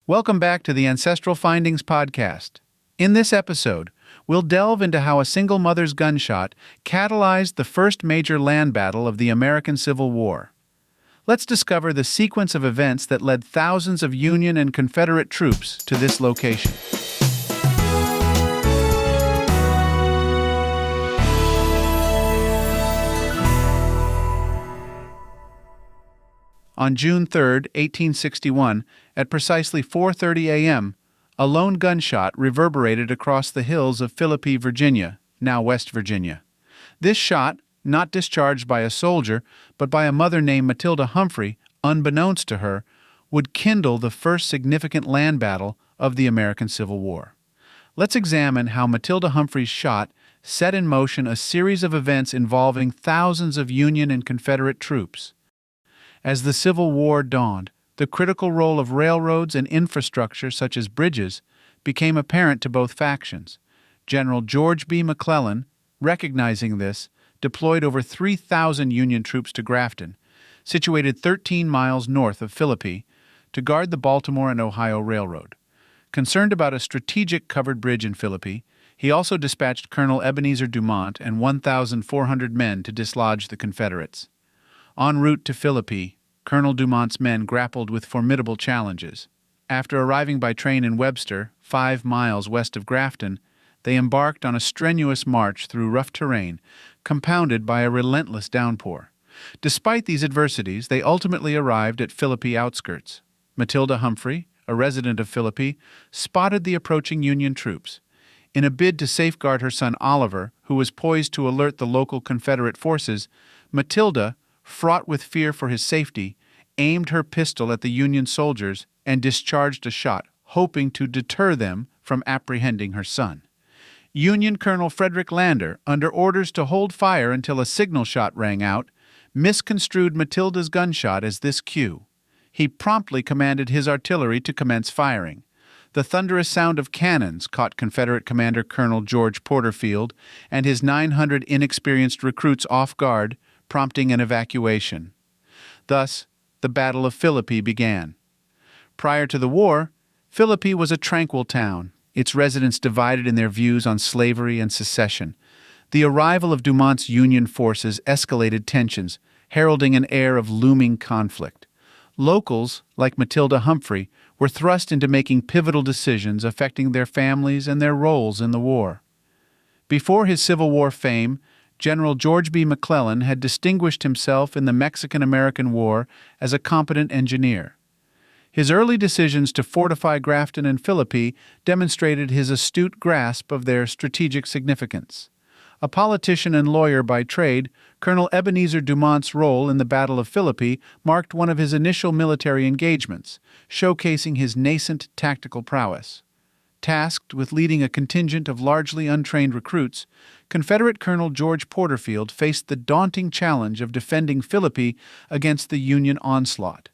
Welcome back to the Ancestral Findings podcast. In this episode, we'll delve into how a single mother's gunshot catalyzed the first major land battle of the American Civil War. Let's discover the sequence of events that led thousands of Union and Confederate troops to this location. On June 3, 1861, at precisely 4:30 a.m., a lone gunshot reverberated across the hills of Philippi, Virginia, now West Virginia. This shot, not discharged by a soldier, but by a mother named Matilda Humphrey, unbeknownst to her, would kindle the first significant land battle of the American Civil War. Let's examine how Matilda Humphrey's shot set in motion a series of events involving thousands of Union and Confederate troops. As the Civil War dawned, the critical role of railroads and infrastructure such as bridges became apparent to both factions. General George B. McClellan, recognizing this, deployed over 3,000 Union troops to Grafton, situated 13 miles north of Philippi, to guard the Baltimore and Ohio Railroad. Concerned about a strategic covered bridge in Philippi, he also dispatched Colonel Ebenezer Dumont and 1,400 men to dislodge the Confederates. En route to Philippi, Colonel Dumont's men grappled with formidable challenges. After arriving by train in Webster, 5 miles west of Grafton, they embarked on a strenuous march through rough terrain, compounded by a relentless downpour. Despite these adversities, they ultimately arrived at Philippi outskirts. Matilda Humphrey, a resident of Philippi, spotted the approaching Union troops. In a bid to safeguard her son Oliver, who was poised to alert the local Confederate forces, Matilda, fraught with fear for his safety, aimed her pistol at the Union soldiers and discharged a shot, hoping to deter them from apprehending her son. Union Colonel Frederick Lander, under orders to hold fire until a signal shot rang out, misconstrued Matilda's gunshot as this cue. He promptly commanded his artillery to commence firing. The thunderous sound of cannons caught Confederate Commander Colonel George Porterfield and his 900 inexperienced recruits off guard, prompting an evacuation. Thus, the Battle of Philippi began. Prior to the war, Philippi was a tranquil town, its residents divided in their views on slavery and secession. The arrival of Dumont's Union forces escalated tensions, heralding an air of looming conflict. Locals, like Matilda Humphrey, were thrust into making pivotal decisions affecting their families and their roles in the war. Before his Civil War fame, General George B. McClellan had distinguished himself in the Mexican-American War as a competent engineer. His early decisions to fortify Grafton and Philippi demonstrated his astute grasp of their strategic significance. A politician and lawyer by trade, Colonel Ebenezer Dumont's role in the Battle of Philippi marked one of his initial military engagements, showcasing his nascent tactical prowess. Tasked with leading a contingent of largely untrained recruits, Confederate Colonel George Porterfield faced the daunting challenge of defending Philippi against the Union onslaught.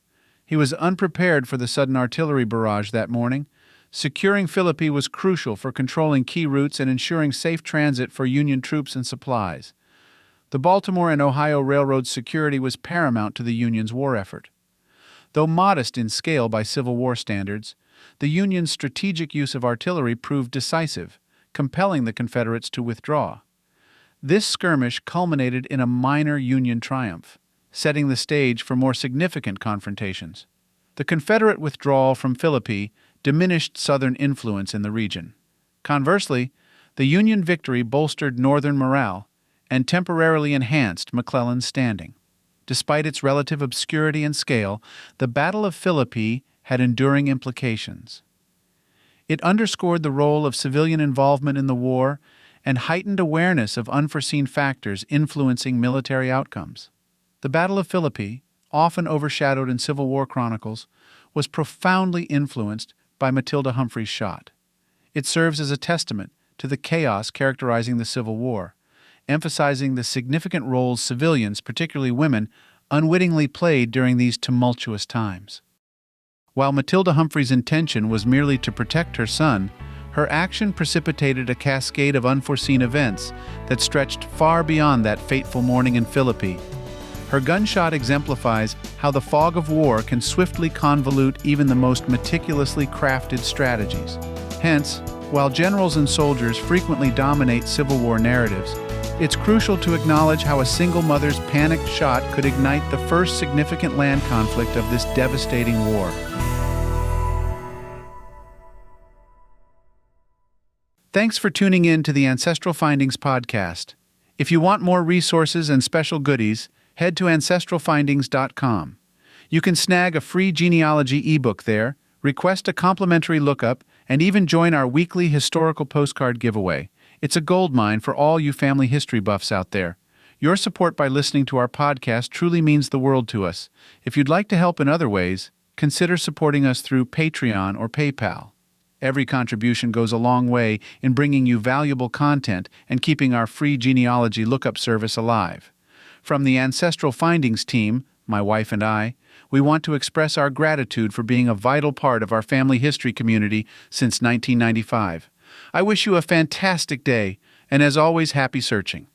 He was unprepared for the sudden artillery barrage that morning. Securing Philippi was crucial for controlling key routes and ensuring safe transit for Union troops and supplies. The Baltimore and Ohio Railroad's security was paramount to the Union's war effort. Though modest in scale by Civil War standards, the Union's strategic use of artillery proved decisive, compelling the Confederates to withdraw. This skirmish culminated in a minor Union triumph, setting the stage for more significant confrontations. The Confederate withdrawal from Philippi diminished Southern influence in the region. Conversely, the Union victory bolstered Northern morale and temporarily enhanced McClellan's standing. Despite its relative obscurity and scale, the Battle of Philippi had enduring implications. It underscored the role of civilian involvement in the war and heightened awareness of unforeseen factors influencing military outcomes. The Battle of Philippi, often overshadowed in Civil War chronicles, was profoundly influenced by Matilda Humphrey's shot. It serves as a testament to the chaos characterizing the Civil War, emphasizing the significant roles civilians, particularly women, unwittingly played during these tumultuous times. While Matilda Humphrey's intention was merely to protect her son, her action precipitated a cascade of unforeseen events that stretched far beyond that fateful morning in Philippi. Her gunshot exemplifies how the fog of war can swiftly convolute even the most meticulously crafted strategies. Hence, while generals and soldiers frequently dominate Civil War narratives, it's crucial to acknowledge how a single mother's panicked shot could ignite the first significant land conflict of this devastating war. Thanks for tuning in to the Ancestral Findings podcast. If you want more resources and special goodies, head to ancestralfindings.com. You can snag a free genealogy ebook there, request a complimentary lookup, and even join our weekly historical postcard giveaway. It's a goldmine for all you family history buffs out there. Your support by listening to our podcast truly means the world to us. If you'd like to help in other ways, consider supporting us through Patreon or PayPal. Every contribution goes a long way in bringing you valuable content and keeping our free genealogy lookup service alive. From the Ancestral Findings team, my wife and I, we want to express our gratitude for being a vital part of our family history community since 1995. I wish you a fantastic day, and as always, happy searching.